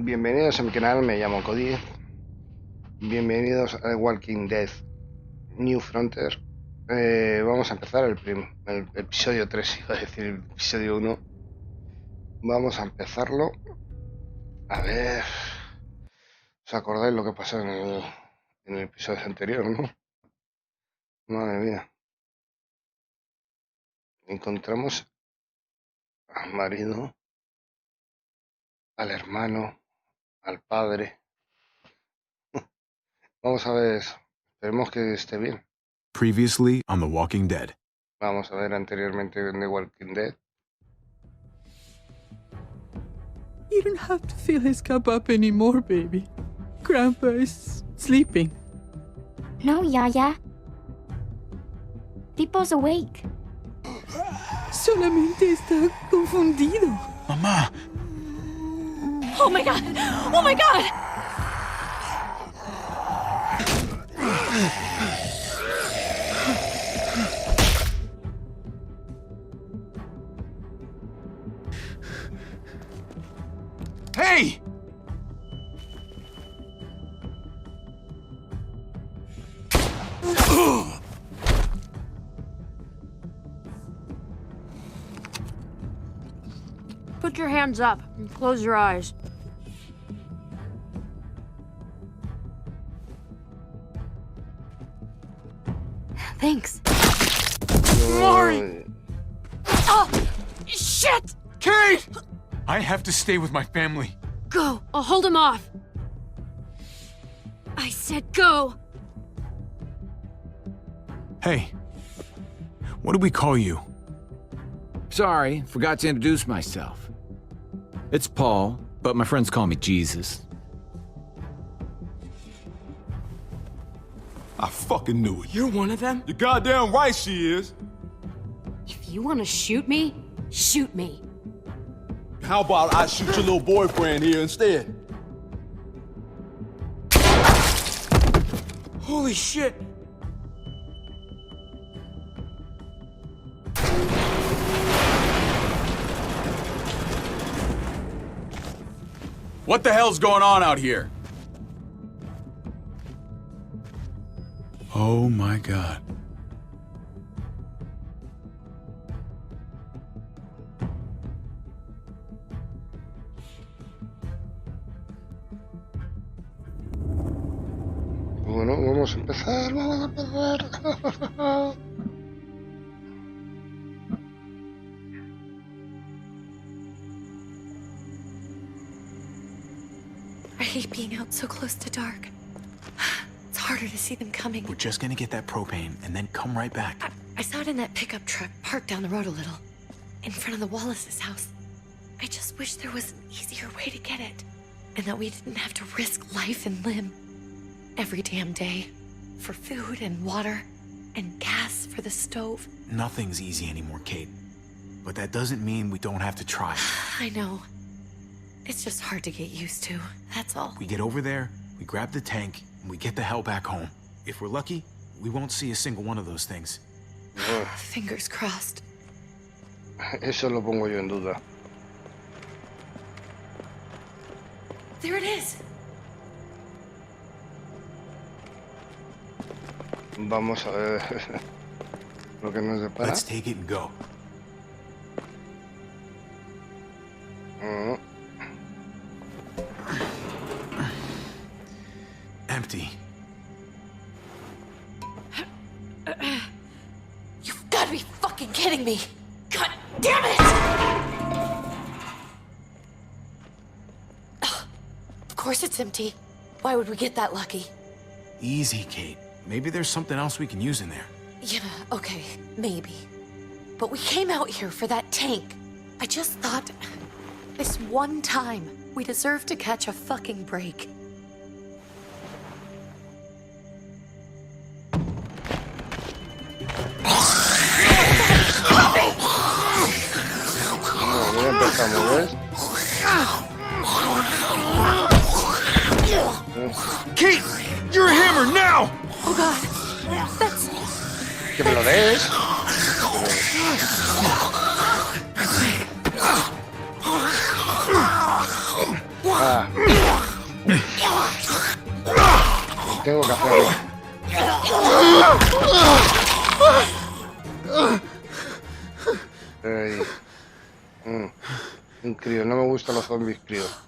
Bienvenidos a mi canal, me llamo Cody. Bienvenidos a The Walking Dead New Frontier. Vamos a empezar el episodio 3, iba a decir el episodio 1. Vamos a empezarlo. A ver. ¿Os acordáis lo que pasó en el episodio anterior, no? Madre mía. Encontramos al marido, al hermano, al padre. Vamos a ver, esperemos que esté bien. Previously on The Walking Dead. Vamos a ver anteriormente en The Walking Dead. You don't have to fill his cup up anymore, baby. Grandpa is sleeping. No, Yaya. People's awake. Solamente está confundido. Mamá! Oh my god! Oh my god! Hey! Put your hands up and close your eyes. Thanks. Maury! Oh, shit! Kate! I have to stay with my family. Go. I'll hold him off. I said go. Hey. What do we call you? Sorry, forgot to introduce myself. It's Paul, but my friends call me Jesus. I fucking knew it. You're one of them? You're goddamn right she is. If you want to shoot me, shoot me. How about I shoot your little boyfriend here instead? Holy shit! What the hell's going on out here? Oh my god. Bueno, vamos a empezar. I hate being out so close to dark. It's harder to see them coming. We're just gonna get that propane and then come right back. I saw it in that pickup truck parked down the road a little, in front of the Wallace's house. I just wish there was an easier way to get it, and that we didn't have to risk life and limb every damn day for food and water and gas for the stove. Nothing's easy anymore, Kate. But that doesn't mean we don't have to try. I know. It's just hard to get used to, that's all. We get over there, we grab the tank, and we get the hell back home. If we're lucky, we won't see a single one of those things. Fingers crossed. Eso lo pongo yo en duda. There it is! Vamos a ver lo que nos depara. Let's take it and go. Empty. You've got to be fucking kidding me! God damn it! Ugh. Of course it's empty. Why would we get that lucky? Easy, Kate. Maybe there's something else we can use in there. Yeah, okay, maybe. But we came out here for that tank. I just thought, this one time, we deserve to catch a fucking break. Ya empezamos, ¿ves? Kate! You're a hammer now! Oh god, that's... Que me lo des. Ah. tengo que hacerlo. Un crío, no me gustan los zombies críos.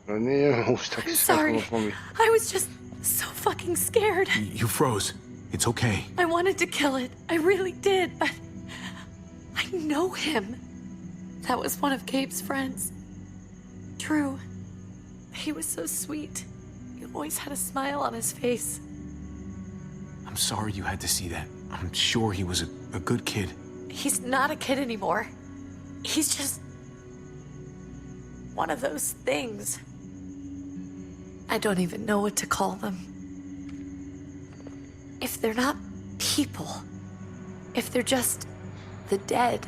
Los niños me gusta que I'm sean sorry. como zombies. I was just so fucking scared. You froze. It's okay. I wanted to kill it. I really did, but I know him. That was one of Gabe's friends. Drew. He was so sweet. He always had a smile on his face. I'm sorry you had to see that. I'm sure he was a good kid. He's not a kid anymore. He's just one of those things. I don't even know what to call them. If they're not people, if they're just the dead,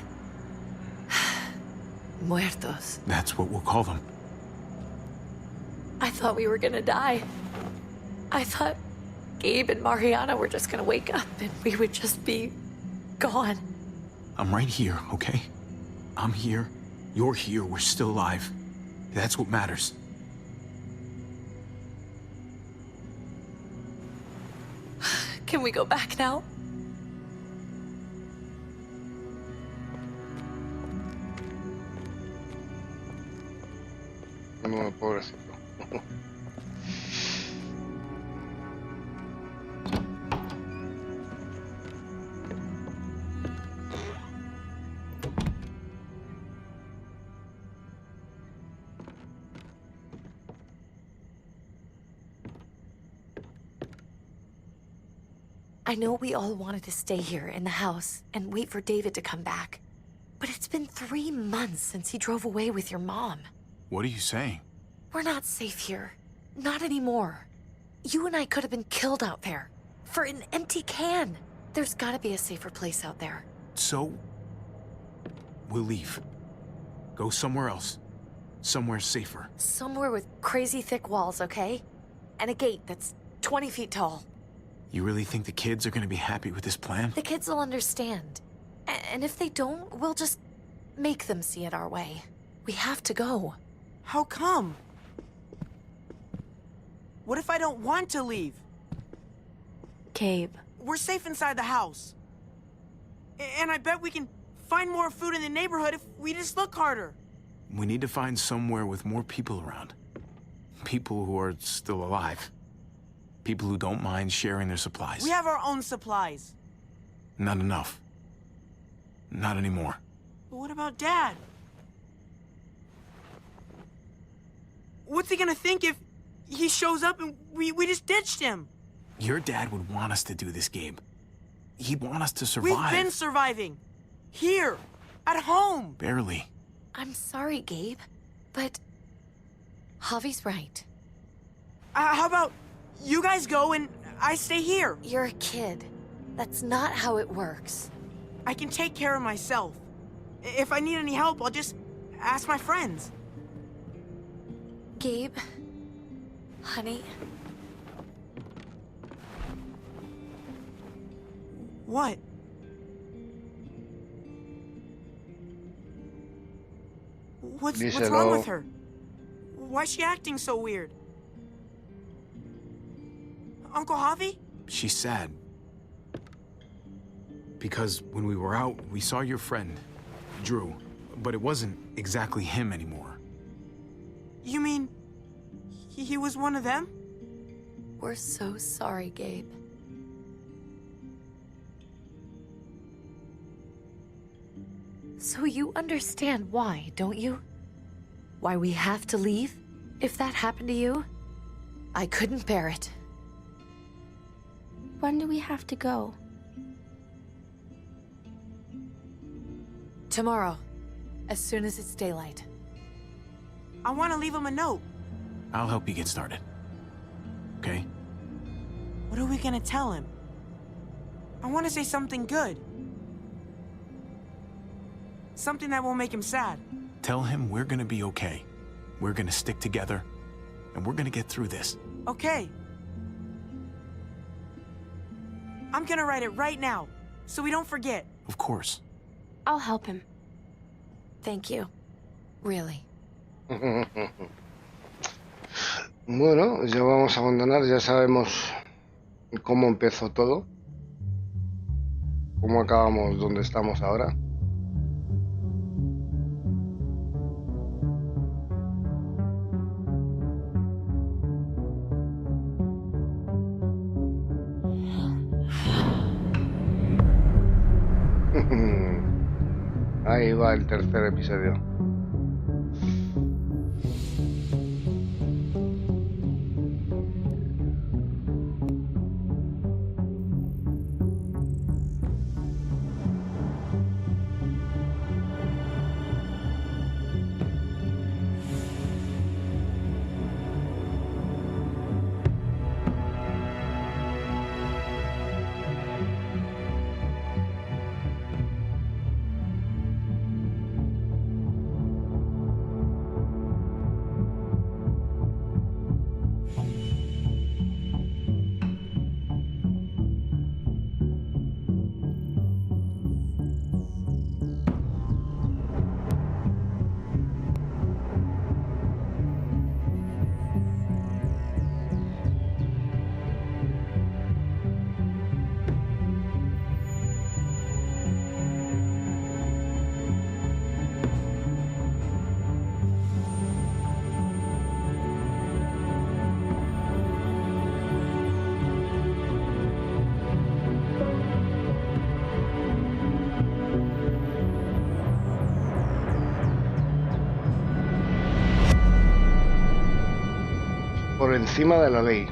muertos. That's what we'll call them. I thought we were gonna die. I thought Gabe and Mariana were just gonna wake up and we would just be gone. I'm right here, okay? I'm here. You're here. We're still alive. That's what matters. Can we go back now? No, pobrecito. I know we all wanted to stay here in the house and wait for David to come back. But it's been 3 months since he drove away with your mom. What are you saying? We're not safe here. Not anymore. You and I could have been killed out there. For an empty can. There's gotta be a safer place out there. So, we'll leave. Go somewhere else. Somewhere safer. Somewhere with crazy thick walls, okay? And a gate that's 20 feet tall. You really think the kids are gonna be happy with this plan? The kids will understand. And if they don't, we'll just make them see it our way. We have to go. How come? What if I don't want to leave? Gabe. We're safe inside the house. And I bet we can find more food in the neighborhood if we just look harder. We need to find somewhere with more people around. People who are still alive. People who don't mind sharing their supplies. We have our own supplies. Not enough. Not anymore. But what about Dad? What's he gonna think if he shows up and we just ditched him? Your dad would want us to do this, Gabe. He'd want us to survive. We've been surviving. Here. At home. Barely. I'm sorry, Gabe, but Javi's right. How about you guys go and I stay here? You're a kid. That's not how it works. I can take care of myself. If I need any help, I'll just ask my friends. Gabe, honey, what? What's wrong with her? Why's she acting so weird? Uncle Javi? She's sad. Because when we were out, we saw your friend, Drew. But it wasn't exactly him anymore. You mean he was one of them? we're so sorry, Gabe. So you understand why, don't you? Why we have to leave? If that happened to you, I couldn't bear it. When do we have to go? Tomorrow, as soon as it's daylight. I want to leave him a note. I'll help you get started. Okay? What are we gonna tell him? I want to say something good. Something that won't make him sad. Tell him we're gonna be okay. We're gonna stick together, and we're gonna get through this. Okay. I'm gonna write it right now, so we don't forget. Of course. I'll help him. Thank you. Really. Bueno, ya vamos a abandonar, ya sabemos cómo empezó todo, cómo acabamos donde estamos ahora. Ahí va el tercer episodio. Por encima de la ley.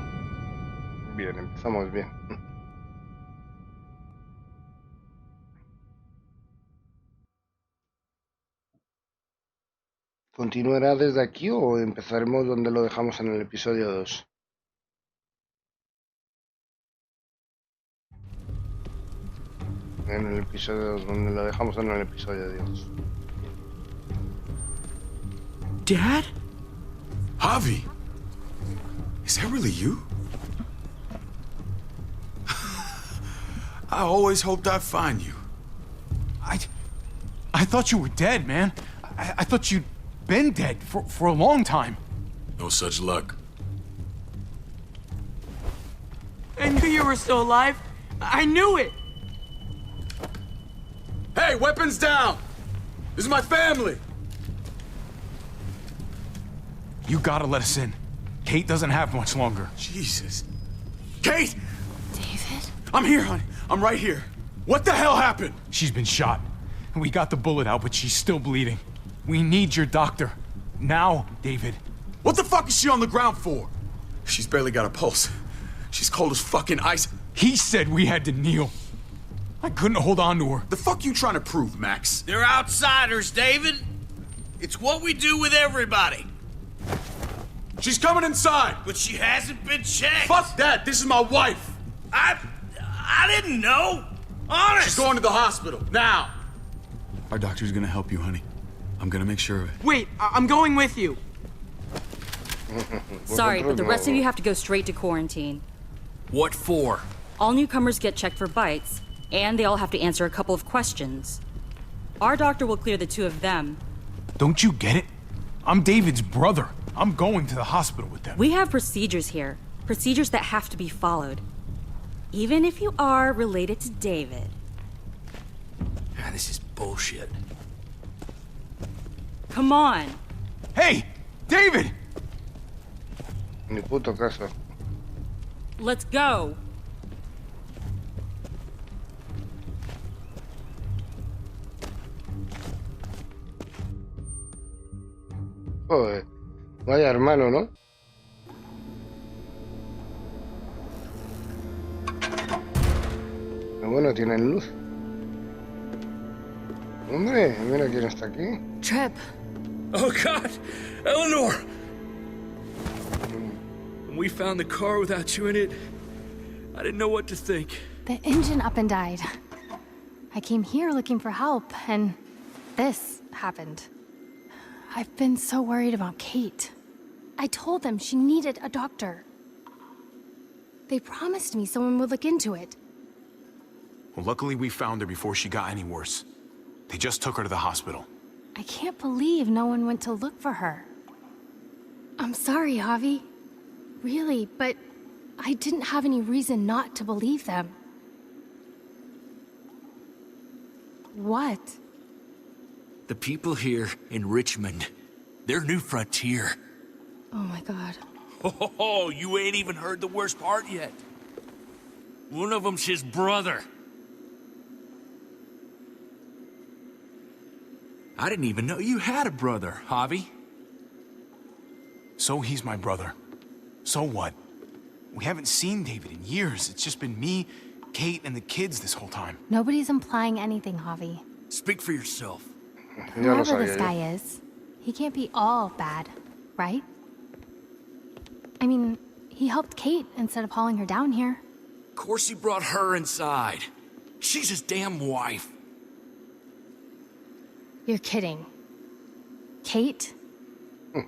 Bien, empezamos bien. ¿Continuará desde aquí o empezaremos donde lo dejamos en el episodio 2? En el episodio 2, donde lo dejamos en el episodio 2. Dad? Javi? Is that really you? I always hoped I'd find you. I thought you were dead, man. I thought you'd been dead for a long time. No such luck. I knew you were still alive. I knew it. Hey, weapons down! This is my family! You gotta let us in. Kate doesn't have much longer. Jesus. Kate! David? I'm here, honey. I'm right here. What the hell happened? She's been shot. We got the bullet out, but she's still bleeding. We need your doctor. Now, David. What the fuck is she on the ground for? She's barely got a pulse. She's cold as fucking ice. He said we had to kneel. I couldn't hold on to her. The fuck you trying to prove, Max? They're outsiders, David. It's what we do with everybody. She's coming inside! But she hasn't been checked. Fuck that! This is my wife! I didn't know. Honest. She's going to the hospital, now! Our doctor's gonna help you, honey. I'm gonna make sure of it. Wait, I'm going with you. Sorry, but the rest of you have to go straight to quarantine. What for? All newcomers get checked for bites, and they all have to answer a couple of questions. Our doctor will clear the two of them. Don't you get it? I'm David's brother. I'm going to the hospital with them. We have procedures here. Procedures that have to be followed. Even if you are related to David. Ah, this is bullshit. Come on. Hey! David! Ni puto caso. Let's go. Joder. Vaya hermano, ¿no? Pero bueno, tienen luz. Hombre, mira quién está aquí. Trip. Oh, God! Eleanor! When we found the car without you in it, I didn't know what to think. The engine up and died. I came here looking for help, and this happened. I've been so worried about Kate. I told them she needed a doctor. They promised me someone would look into it. Well, luckily we found her before she got any worse. They just took her to the hospital. I can't believe no one went to look for her. I'm sorry, Javi. Really, but I didn't have any reason not to believe them. What? The people here in Richmond, their new frontier. Oh my god. Oh, you ain't even heard the worst part yet. One of them's his brother. I didn't even know you had a brother, Javi. So he's my brother. So what? We haven't seen David in years. It's just been me, Kate, and the kids this whole time. Nobody's implying anything, Javi. Speak for yourself. Whoever this guy is, he can't be all bad, right? I mean, he helped Kate instead of hauling her down here. Of course he brought her inside. She's his damn wife. You're kidding. Kate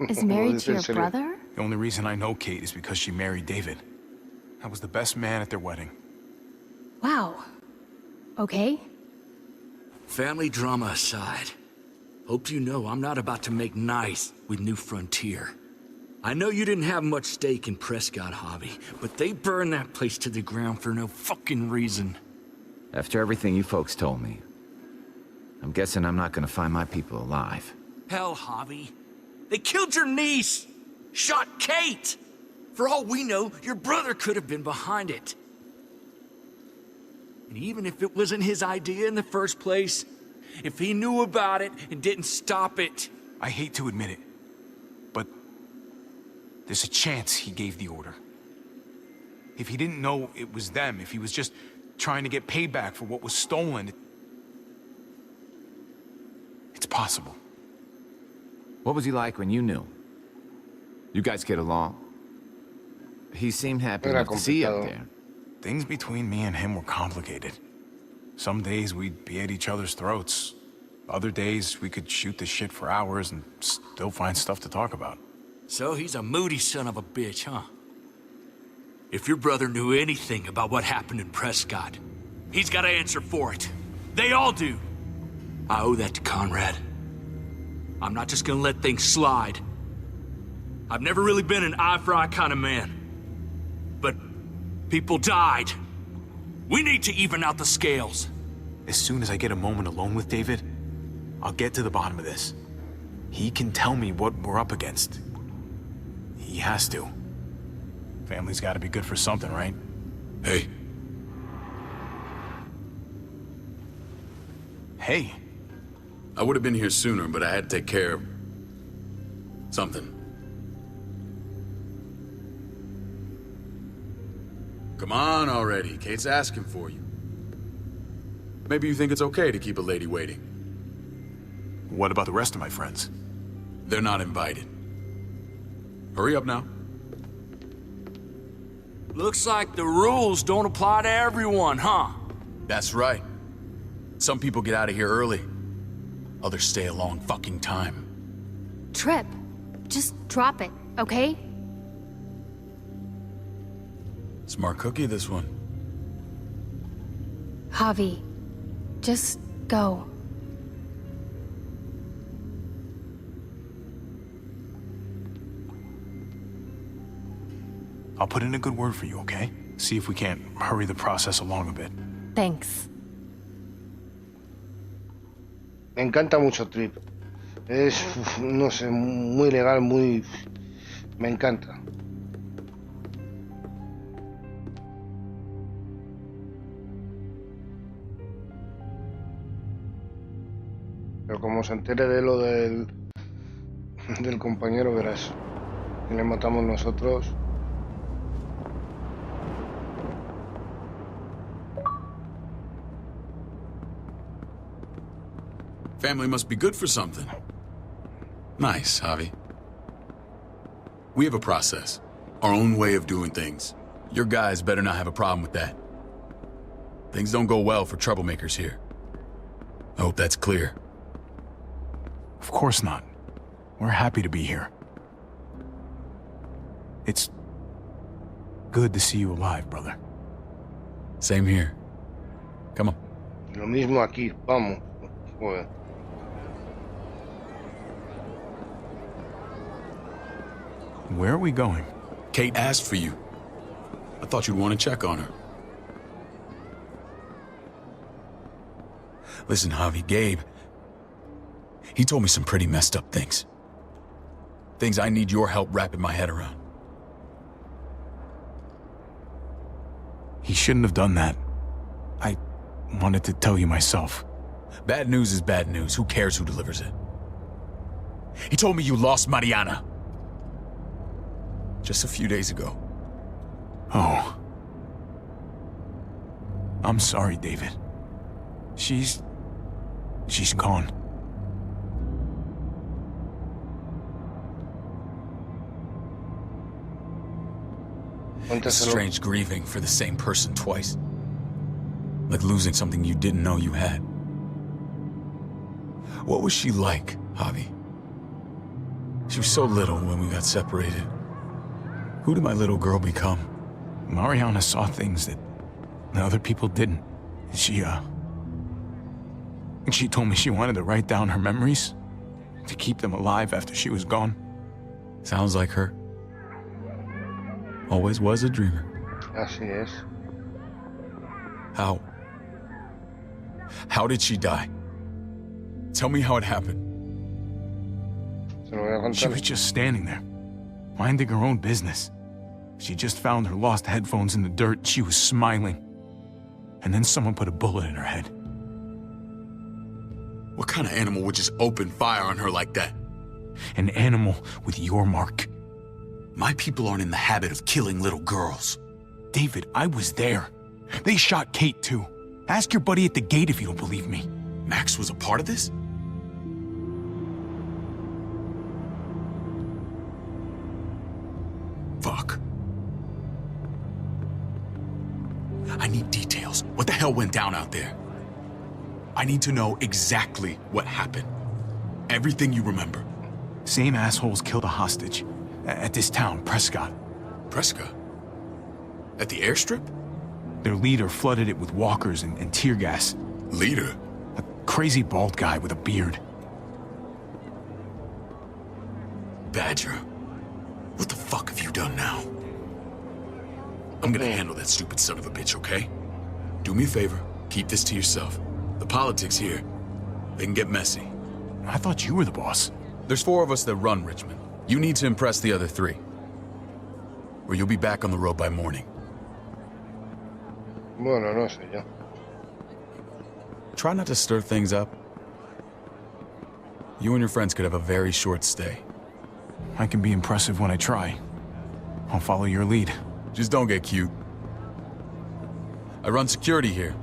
is married to your brother? The only reason I know Kate is because she married David. I was the best man at their wedding. Wow. Okay. Family drama aside, hope you know I'm not about to make nice with New Frontier. I know you didn't have much stake in Prescott, Javi, but they burned that place to the ground for no fucking reason. After everything you folks told me, I'm guessing I'm not gonna find my people alive. Hell, Javi. They killed your niece! Shot Kate! For all we know, your brother could have been behind it. And even if it wasn't his idea in the first place, if he knew about it and didn't stop it... I hate to admit it, but there's a chance he gave the order. If he didn't know it was them, if he was just trying to get payback for what was stolen, it's possible. What was he like when you knew? You guys get along? He seemed happy enough to see you up there. Things between me and him were complicated. Some days we'd be at each other's throats. Other days we could shoot the shit for hours and still find stuff to talk about. So he's a moody son of a bitch, huh? If your brother knew anything about what happened in Prescott, he's got to answer for it. They all do. I owe that to Conrad. I'm not just gonna let things slide. I've never really been an eye-for-eye kind of man. But people died. We need to even out the scales. As soon as I get a moment alone with David, I'll get to the bottom of this. He can tell me what we're up against. He has to. Family's gotta be good for something, right? Hey. Hey. I would have been here sooner, but I had to take care of... something. Come on already, Kate's asking for you. Maybe you think it's okay to keep a lady waiting. What about the rest of my friends? They're not invited. Hurry up now. Looks like the rules don't apply to everyone, huh? That's right. Some people get out of here early. Others stay a long fucking time. Trip, just drop it, okay? Smart cookie, this one. Javi, just go. I'll put in a good word for you, okay? See if we can't hurry the process along a bit. Thanks. Me encanta mucho Trip. Es, no sé, muy legal, muy... Me encanta. Pero como se entere de lo del compañero, verás. Que le matamos nosotros. Family must be good for something. Nice, Javi. We have a process. Our own way of doing things. Your guys better not have a problem with that. Things don't go well for troublemakers here. I hope that's clear. Of course not. We're happy to be here. It's good to see you alive, brother. Same here. Come on. Lo mismo aquí, vamos. Joder. Where are we going? Kate asked for you. I thought you'd want to check on her. Listen, Javi, Gabe, he told me some pretty messed up things. Things I need your help wrapping my head around. He shouldn't have done that. I wanted to tell you myself. Bad news is bad news. Who cares who delivers it? He told me you lost Mariana. Just a few days ago. Oh. I'm sorry, David. She's gone. It's strange grieving for the same person twice. Like losing something you didn't know you had. What was she like, Javi? She was so little when we got separated. Who did my little girl become? Mariana saw things that other people didn't. She told me she wanted to write down her memories to keep them alive after she was gone. Sounds like her. Always was a dreamer. Así es. How did she die? Tell me how it happened. She was just standing there, minding her own business. She just found her lost headphones in the dirt. She was smiling. And then someone put a bullet in her head. What kind of animal would just open fire on her like that? An animal with your mark. My people aren't in the habit of killing little girls. David, I was there. They shot Kate too. Ask your buddy at the gate if you don't believe me. Max was a part of this? Fuck. I need details. What the hell went down out there? I need to know exactly what happened. Everything you remember. Same assholes killed a hostage. At this town, Prescott. Prescott? At the airstrip? Their leader flooded it with walkers and tear gas. Leader? A crazy bald guy with a beard. Badger, what the fuck have you done now? I'm gonna handle that stupid son of a bitch, okay? Do me a favor, keep this to yourself. The politics here, they can get messy. I thought you were the boss. There's 4 of us that run Richmond. You need to impress the other 3. Or you'll be back on the road by morning. Bueno, no sé yo. Try not to stir things up. You and your friends could have a very short stay. I can be impressive when I try. I'll follow your lead. Just don't get cute. I run security here,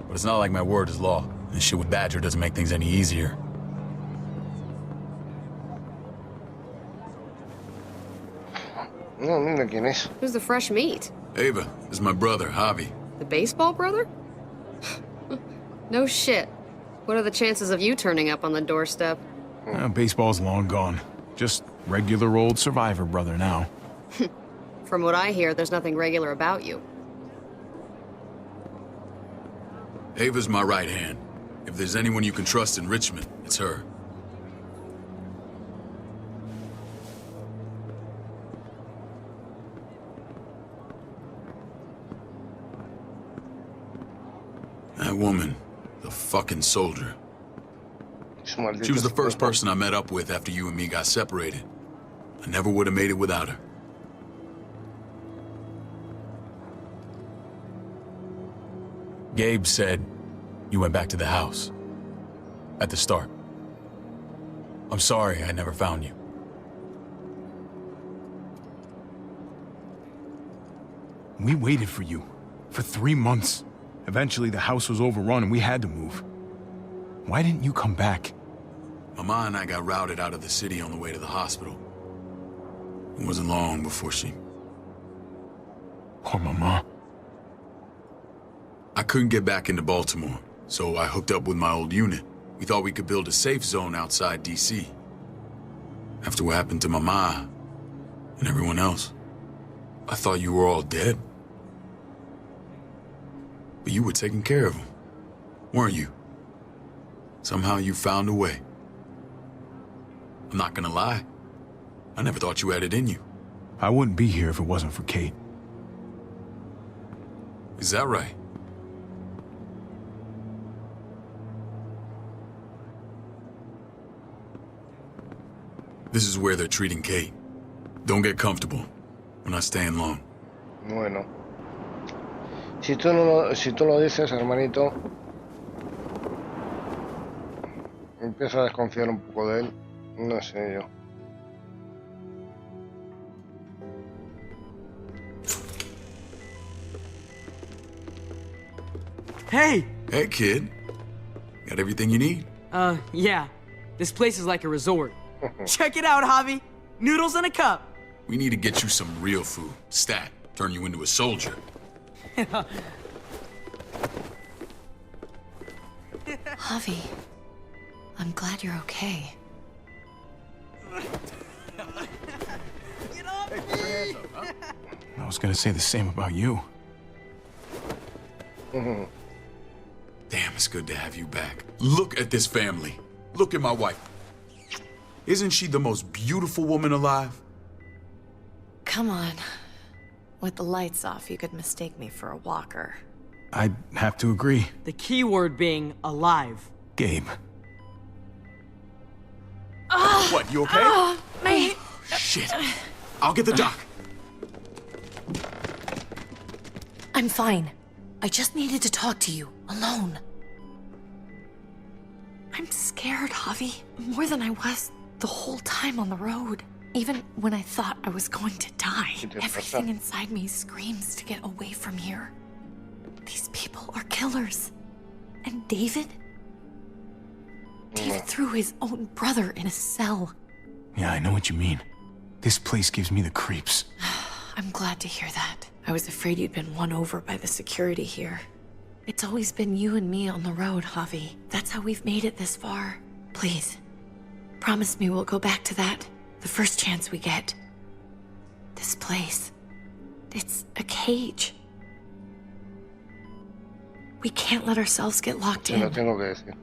but it's not like my word is law. This shit with Badger doesn't make things any easier. No, mira quién es. Who's the fresh meat? Ava, this is my brother, Javi. The baseball brother? No shit. What are the chances of you turning up on the doorstep? Baseball's long gone. Just regular old survivor brother now. From what I hear, there's nothing regular about you. Ava's my right hand. If there's anyone you can trust in Richmond, it's her. That woman, the fucking soldier. She was the first person I met up with after you and me got separated. I never would have made it without her. Gabe said you went back to the house. At the start. I'm sorry I never found you. We waited for you. For 3 months. Eventually the house was overrun and we had to move. Why didn't you come back? Mama and I got routed out of the city on the way to the hospital. It wasn't long before she... Poor Mama. I couldn't get back into Baltimore, so I hooked up with my old unit. We thought we could build a safe zone outside D.C. After what happened to Mama and everyone else, I thought you were all dead. But you were taking care of them, weren't you? Somehow you found a way. I'm not gonna lie. I never thought you had it in you. I wouldn't be here if it wasn't for Kate. Is that right? This is where they're treating Kate. Don't get comfortable. We're not staying long. Bueno. Si tú lo dices, hermanito, empiezo a desconfiar un poco de él. No sé yo. Hey! Hey, kid. Got everything you need? Yeah. This place is like a resort. Check it out, Javi. Noodles in a cup. We need to get you some real food. Stat. Turn you into a soldier. Javi, I'm glad you're okay. Get off me! I was gonna say the same about you. Damn, it's good to have you back. Look at this family. Look at my wife. Isn't she the most beautiful woman alive? Come on. With the lights off, you could mistake me for a walker. I'd have to agree. The key word being alive. Gabe. What, you okay? My... Shit. I'll get the doc. I'm fine. I just needed to talk to you, alone. I'm scared, Javi. More than I was the whole time on the road. Even when I thought I was going to die, everything inside me screams to get away from here. These people are killers. And David? David threw his own brother in a cell. Yeah, I know what you mean. This place gives me the creeps. I'm glad to hear that. I was afraid you'd been won over by the security here. It's always been you and me on the road, Javi. That's how we've made it this far. Please, promise me we'll go back to that the first chance we get. This place, it's a cage. We can't let ourselves get locked in.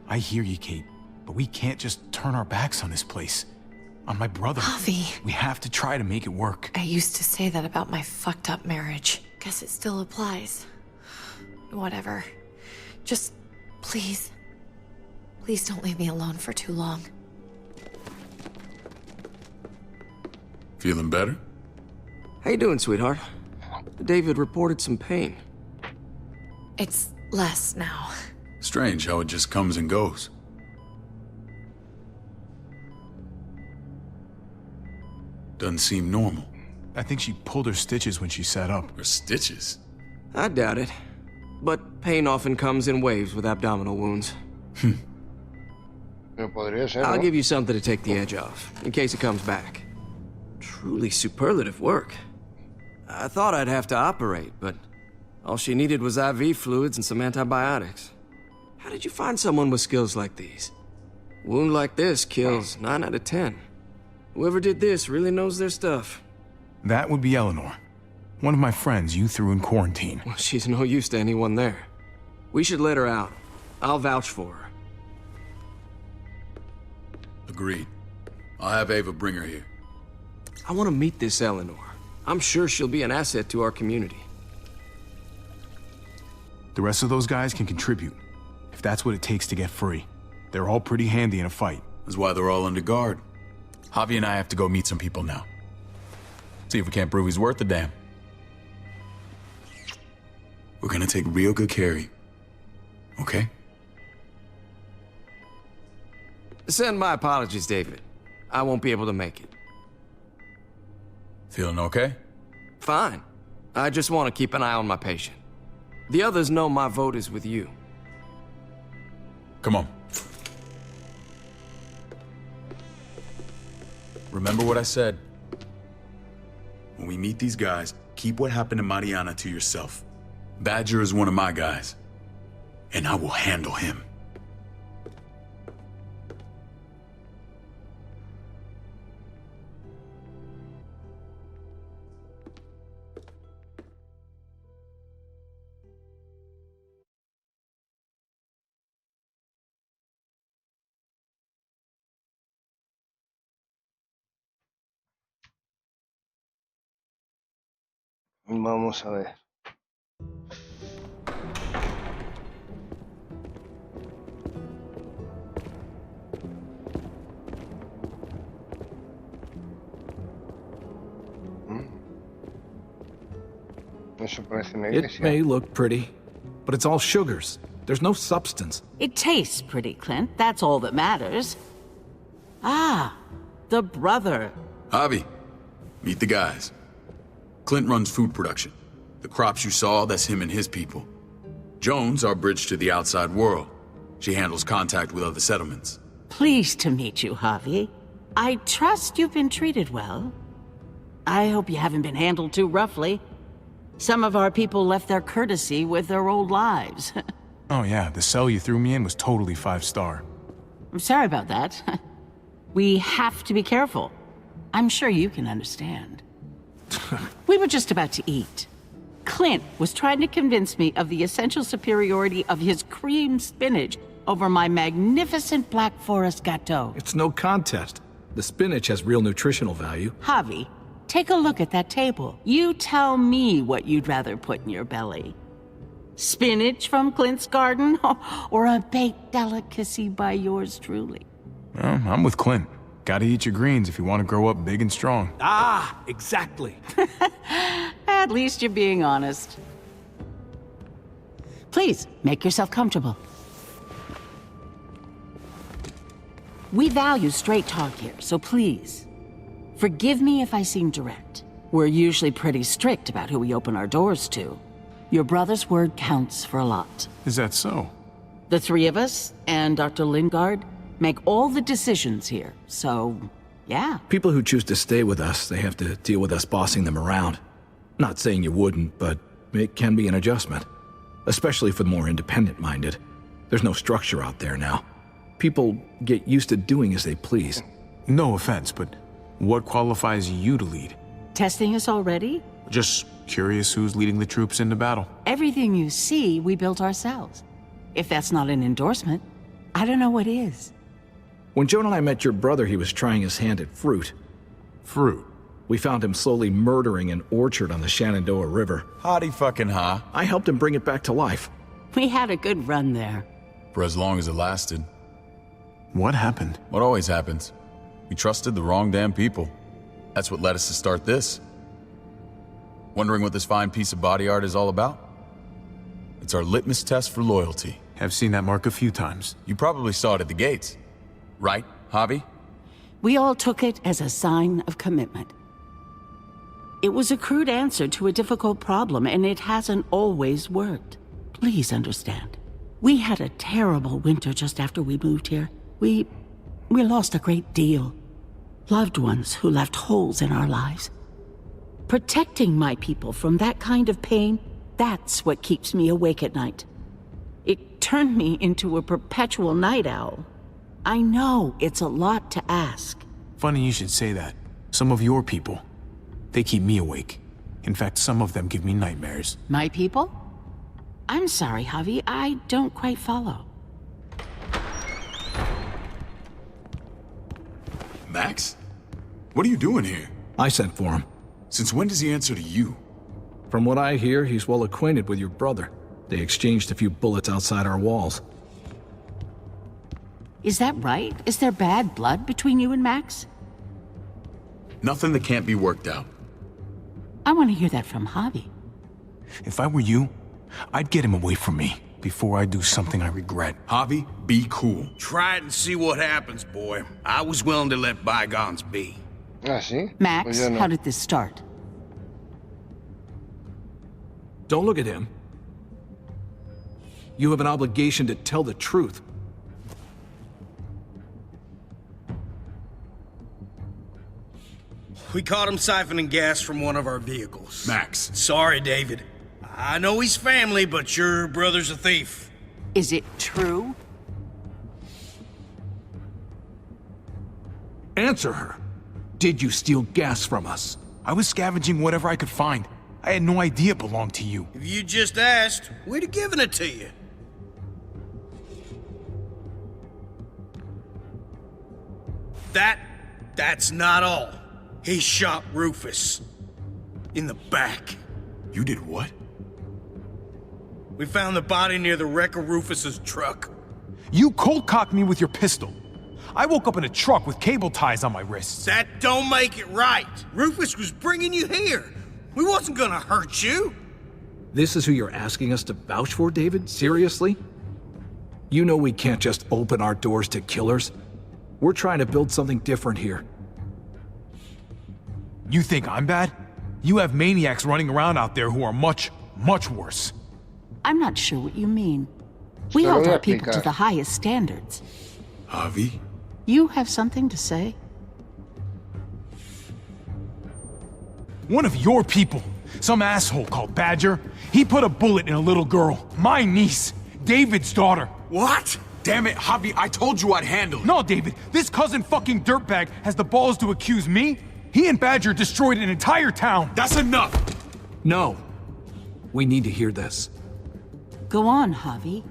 I hear you, Kate, but we can't just turn our backs on this place. On my brother. Javi. We have to try to make it work. I used to say that about my fucked up marriage. Guess it still applies. Whatever. Just, please. Please don't leave me alone for too long. Feeling better? How you doing, sweetheart? David reported some pain. It's less now. Strange how it just comes and goes. Doesn't seem normal. I think she pulled her stitches when she sat up. Her stitches? I doubt it. But pain often comes in waves with abdominal wounds. I'll give you something to take the edge off, in case it comes back. Truly superlative work. I thought I'd have to operate, but all she needed was IV fluids and some antibiotics. How did you find someone with skills like these? A wound like this kills 9 out of 10. Whoever did this really knows their stuff. That would be Eleanor. One of my friends you threw in quarantine. Well, she's no use to anyone there. We should let her out. I'll vouch for her. Agreed. I'll have Ava bring her here. I want to meet this Eleanor. I'm sure she'll be an asset to our community. The rest of those guys can contribute, if that's what it takes to get free. They're all pretty handy in a fight. That's why they're all under guard. Javi and I have to go meet some people now. See if we can't prove he's worth a damn. We're gonna take real good care of you. Okay? Send my apologies, David. I won't be able to make it. Feeling okay? Fine. I just want to keep an eye on my patient. The others know my vote is with you. Come on. Remember what I said. When we meet these guys, keep what happened to Mariana to yourself. Badger is one of my guys, and I will handle him. Vamos a ver. Eso parece una It iglesia. may look pretty, but it's all sugars. There's no substance. It tastes pretty, Clint. That's all that matters. Ah, the brother. Javi, meet the guys. Clint runs food production. The crops you saw, that's him and his people. Jones, our bridge to the outside world. She handles contact with other settlements. Pleased to meet you, Javi. I trust you've been treated well. I hope you haven't been handled too roughly. Some of our people left their courtesy with their old lives. Oh yeah, the cell you threw me in was totally 5-star. I'm sorry about that. We have to be careful. I'm sure you can understand. We were just about to eat. Clint was trying to convince me of the essential superiority of his cream spinach over my magnificent Black Forest gâteau. It's no contest. The spinach has real nutritional value. Javi, take a look at that table. You tell me what you'd rather put in your belly. Spinach from Clint's garden, or a baked delicacy by yours truly? Well, I'm with Clint. Gotta eat your greens if you want to grow up big and strong. Ah, exactly. At least you're being honest. Please, make yourself comfortable. We value straight talk here, so please, forgive me if I seem direct. We're usually pretty strict about who we open our doors to. Your brother's word counts for a lot. Is that so? The three of us and Dr. Lingard make all the decisions here, so, yeah. People who choose to stay with us, they have to deal with us bossing them around. Not saying you wouldn't, but it can be an adjustment. Especially for the more independent-minded. There's no structure out there now. People get used to doing as they please. No offense, but what qualifies you to lead? Testing us already? Just curious who's leading the troops into battle. Everything you see, we built ourselves. If that's not an endorsement, I don't know what is. When Joan and I met your brother, he was trying his hand at fruit. Fruit? We found him slowly murdering an orchard on the Shenandoah River. Howdy fucking ha. I helped him bring it back to life. We had a good run there. For as long as it lasted. What happened? What always happens. We trusted the wrong damn people. That's what led us to start this. Wondering what this fine piece of body art is all about? It's our litmus test for loyalty. I've seen that mark a few times. You probably saw it at the gates. Right, Javi? We all took it as a sign of commitment. It was a crude answer to a difficult problem, and it hasn't always worked. Please understand. We had a terrible winter just after we moved here. We lost a great deal. Loved ones who left holes in our lives. Protecting my people from that kind of pain, that's what keeps me awake at night. It turned me into a perpetual night owl. I know it's a lot to ask. Funny you should say that. Some of your people, they keep me awake. In fact, some of them give me nightmares. My people? I'm sorry, Javi, I don't quite follow. Max? What are you doing here? I sent for him. Since when does he answer to you? From what I hear, he's well acquainted with your brother. They exchanged a few bullets outside our walls. Is that right? Is there bad blood between you and Max? Nothing that can't be worked out. I want to hear that from Javi. If I were you, I'd get him away from me before I do something I regret. Javi, be cool. Try it and see what happens, boy. I was willing to let bygones be. Ah, ¿sí? Max, Pues yo no. how did this start? Don't look at him. You have an obligation to tell the truth. We caught him siphoning gas from one of our vehicles. Max. Sorry, David. I know he's family, but your brother's a thief. Is it true? Answer her. Did you steal gas from us? I was scavenging whatever I could find. I had no idea it belonged to you. If you just asked, we'd have given it to you. That's not all. He shot Rufus. In the back. You did what? We found the body near the wreck of Rufus's truck. You cold-cocked me with your pistol. I woke up in a truck with cable ties on my wrists. That don't make it right. Rufus was bringing you here. We wasn't gonna hurt you. This is who you're asking us to vouch for, David? Seriously? You know we can't just open our doors to killers. We're trying to build something different here. You think I'm bad? You have maniacs running around out there who are much, much worse. I'm not sure what you mean. We hold our people to the highest standards. Javi? You have something to say? One of your people, some asshole called Badger, he put a bullet in a little girl, my niece, David's daughter. What? Damn it, Javi, I told you I'd handle it. No, David, this cousin fucking dirtbag has the balls to accuse me? He and Badger destroyed an entire town. That's enough! No. We need to hear this. Go on, Javi.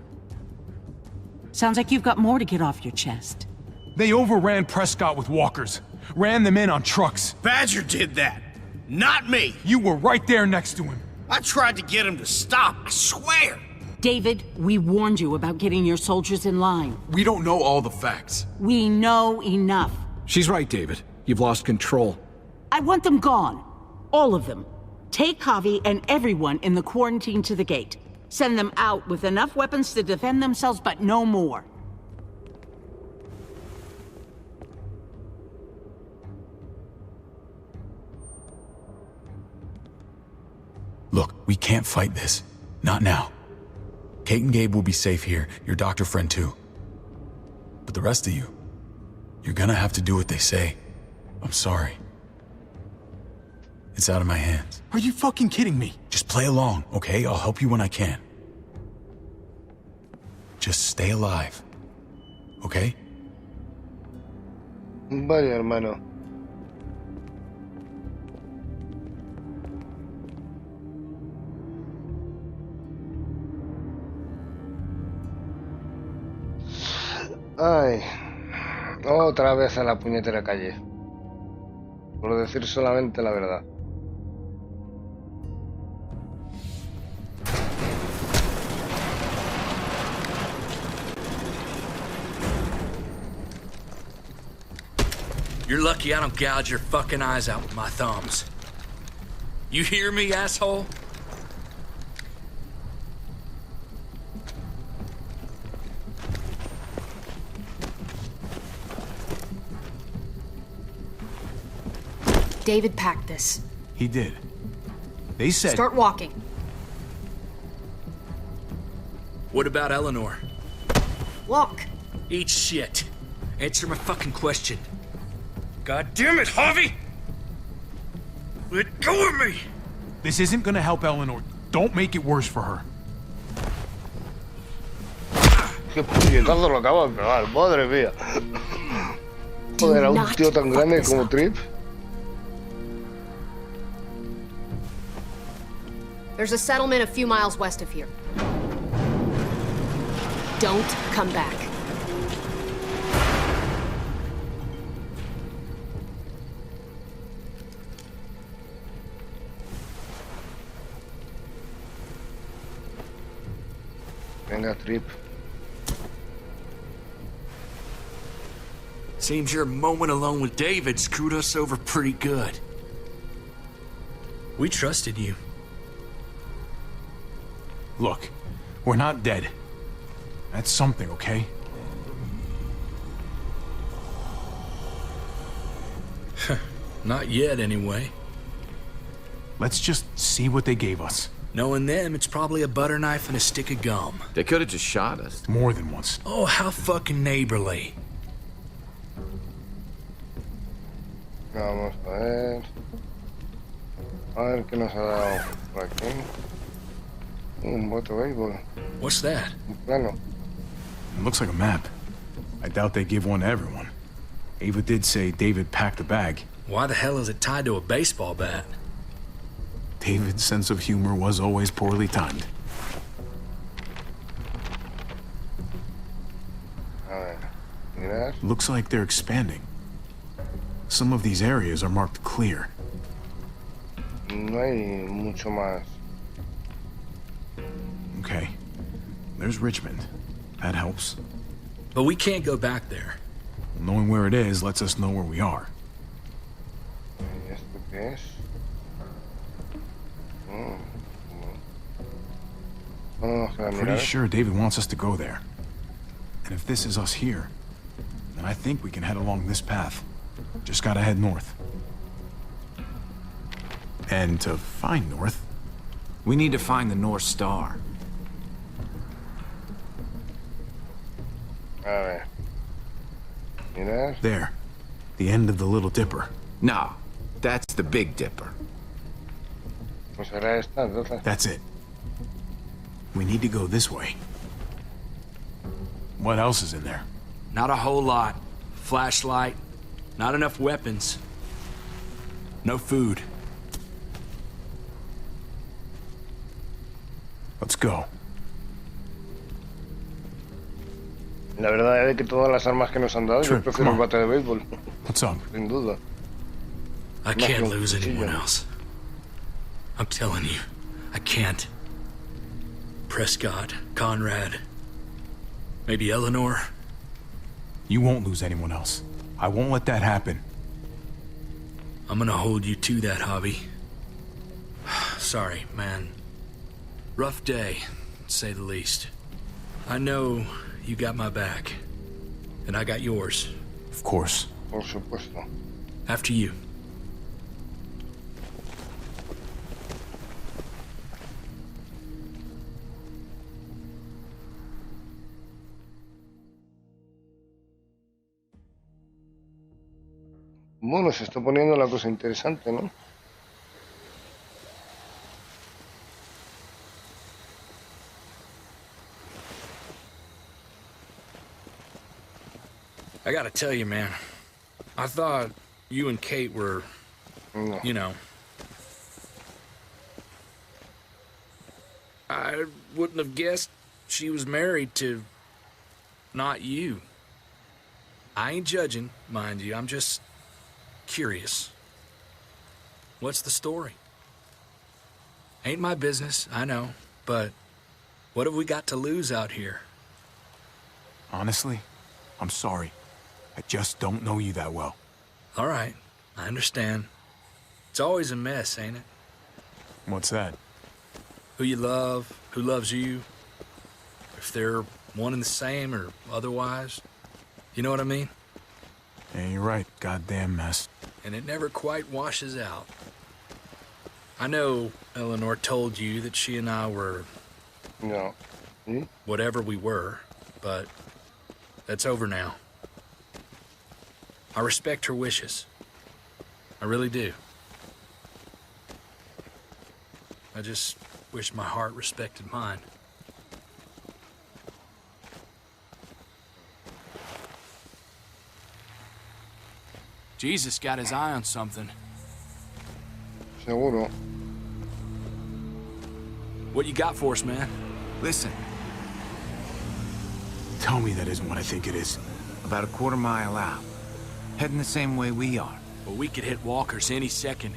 Sounds like you've got more to get off your chest. They overran Prescott with walkers, ran them in on trucks. Badger did that, not me. You were right there next to him. I tried to get him to stop, I swear. David, we warned you about getting your soldiers in line. We don't know all the facts. We know enough. She's right, David. You've lost control. I want them gone. All of them. Take Javi and everyone in the quarantine to the gate. Send them out with enough weapons to defend themselves, but no more. Look, we can't fight this. Not now. Kate and Gabe will be safe here, your doctor friend too. But the rest of you, you're gonna have to do what they say. I'm sorry. It's out of my hands. Are you fucking kidding me? Just play along, okay? I'll help you when I can. Just stay alive, okay? Vaya, hermano. Ay, otra vez a la puñetera calle. Por decir solamente la verdad. You're lucky I don't gouge your fucking eyes out with my thumbs. You hear me, asshole? David packed this. He did. They said... Start walking. What about Eleanor? Walk. Eat shit. Answer my fucking question. God damn it, Javi! Let go of me! This isn't gonna help Eleanor. Don't make it worse for her. Qué puñetazo lo acabo de pegar, madre mía. Joder, a un tío tan grande como Trip. There's a settlement a few miles west of here. Don't come back. Venga, Trip. Seems your moment alone with David screwed us over pretty good. We trusted you. Look, we're not dead. That's something, okay? Not yet, anyway. Let's just see what they gave us. Knowing them, it's probably a butter knife and a stick of gum. They could have just shot us. More than once. Oh, how fucking neighborly. Vamos a ver. A ver qué nos ha dado por aquí. Un bote de béisbol. What's that? Un plano. It looks like a map. I doubt they give one to everyone. Ava did say David packed a bag. Why the hell is it tied to a baseball bat? David's sense of humor was always poorly timed. A ver, mirar. Looks like they're expanding. Some of these areas are marked clear. No hay mucho más Okay. There's Richmond. That helps. But we can't go back there. Knowing where it is lets us know where we are. ¿Y esto qué es? Pretty sure David wants us to go there. And if this is us here, then I think we can head along this path. Just gotta head north. And to find north, we need to find the North Star. A ver. Mira. There. The end of the Little Dipper. No, that's the Big Dipper. Pues será esta, entonces. That's it. We need to go this way. What else is in there? Not a whole lot. Flashlight. Not enough weapons. No food. Let's go. La verdad es que todas las armas que nos han dado, yo prefiero el bate de béisbol. What's up? Sin duda. I can't lose anyone else. I'm telling you, I can't. Prescott, Conrad, maybe Eleanor. You won't lose anyone else. I won't let that happen. I'm gonna hold you to that, Javi. Sorry, man. Rough day, to say the least. I know you got my back, and I got yours. Of course. Por supuesto. After you. Bueno, se está poniendo la cosa interesante, ¿no? I gotta tell you, man. I thought you and Kate were, you know. I wouldn't have guessed she was married to not you. I ain't judging, mind you. I'm just curious. What's the story? Ain't my business, I know, but what have we got to lose out here? Honestly, I'm sorry. I just don't know you that well. All right, I understand. It's always a mess, ain't it? What's that? Who you love, who loves you, if they're one and the same or otherwise. You know what I mean? Yeah, you're right. Goddamn mess. And it never quite washes out. I know Eleanor told you that she and I were... No. Whatever we were, but that's over now. I respect her wishes. I really do. I just wish my heart respected mine. Jesus got his eye on something. Seguro. What you got for us, man? Listen. Tell me that isn't what I think it is. About a quarter mile out. Heading the same way we are. Well, we could hit walkers any second.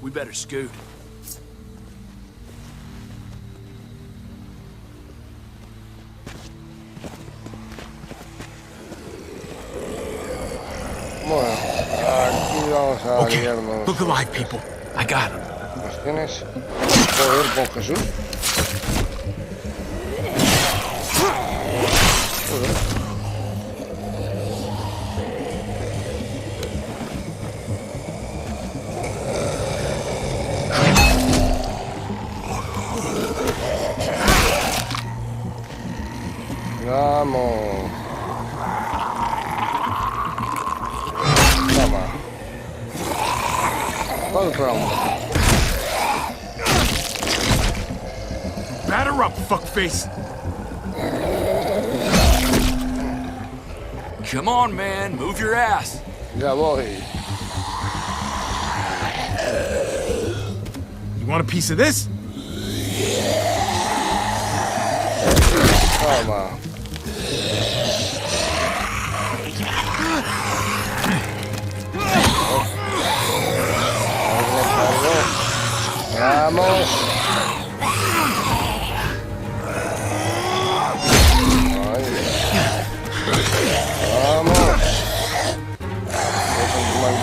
We better scoot. Bueno, aquí vamos a liarnos. Look alive, people. I got him. Cuestiones. Joder, con Jesús. Joder. Vamos. Toma. Round. Batter up, fuckface. Come on, man. Move your ass. Ya voy. You want a piece of this? Toma. Vamos.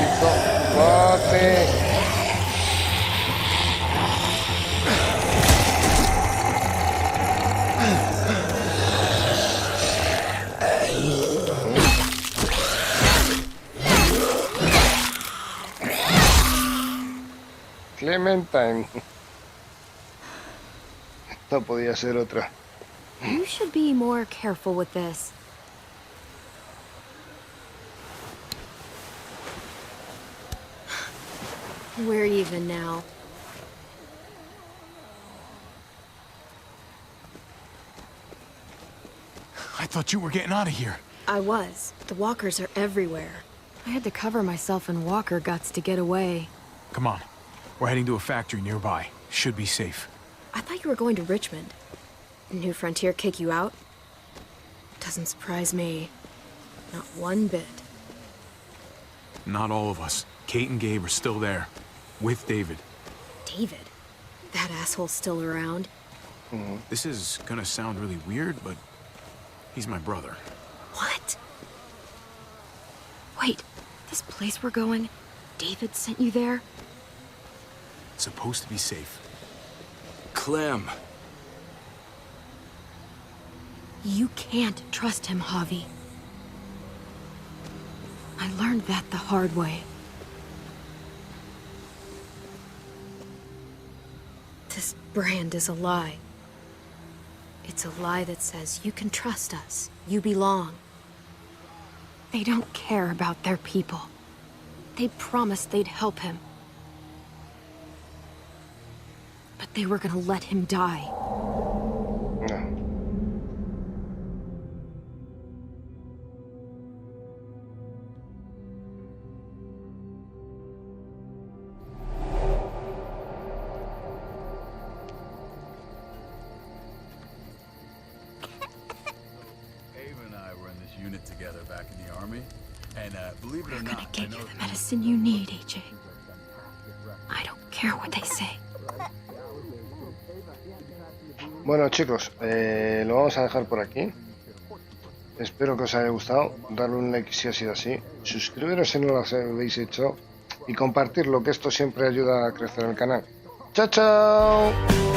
chico. ¡Corte! Clementine. No podía ser otra. You should be more careful with this. We're even now. I thought you were getting out of here. I was. The walkers are everywhere. I had to cover myself in walker guts to get away. Come on. We're heading to a factory nearby. Should be safe. I thought you were going to Richmond. New Frontier kick you out? Doesn't surprise me. Not one bit. Not all of us. Kate and Gabe are still there. With David. David? That asshole's still around? This is gonna sound really weird, but he's my brother. What? Wait, this place we're going, David sent you there? It's supposed to be safe. Clem. You can't trust him, Javi. I learned that the hard way. This brand is a lie. It's a lie that says you can trust us, you belong. They don't care about their people. They promised they'd help him. But they were gonna let him die. Together back in the army, and believe it or not, Get you the medicine you need, AJ. I don't care what they say. Bueno, chicos, lo vamos a dejar por aquí. Espero que os haya gustado. Darle un like si ha sido así. Suscribiros si no lo habéis hecho. Y compartirlo, que esto siempre ayuda a crecer el canal. ¡Chao, chao!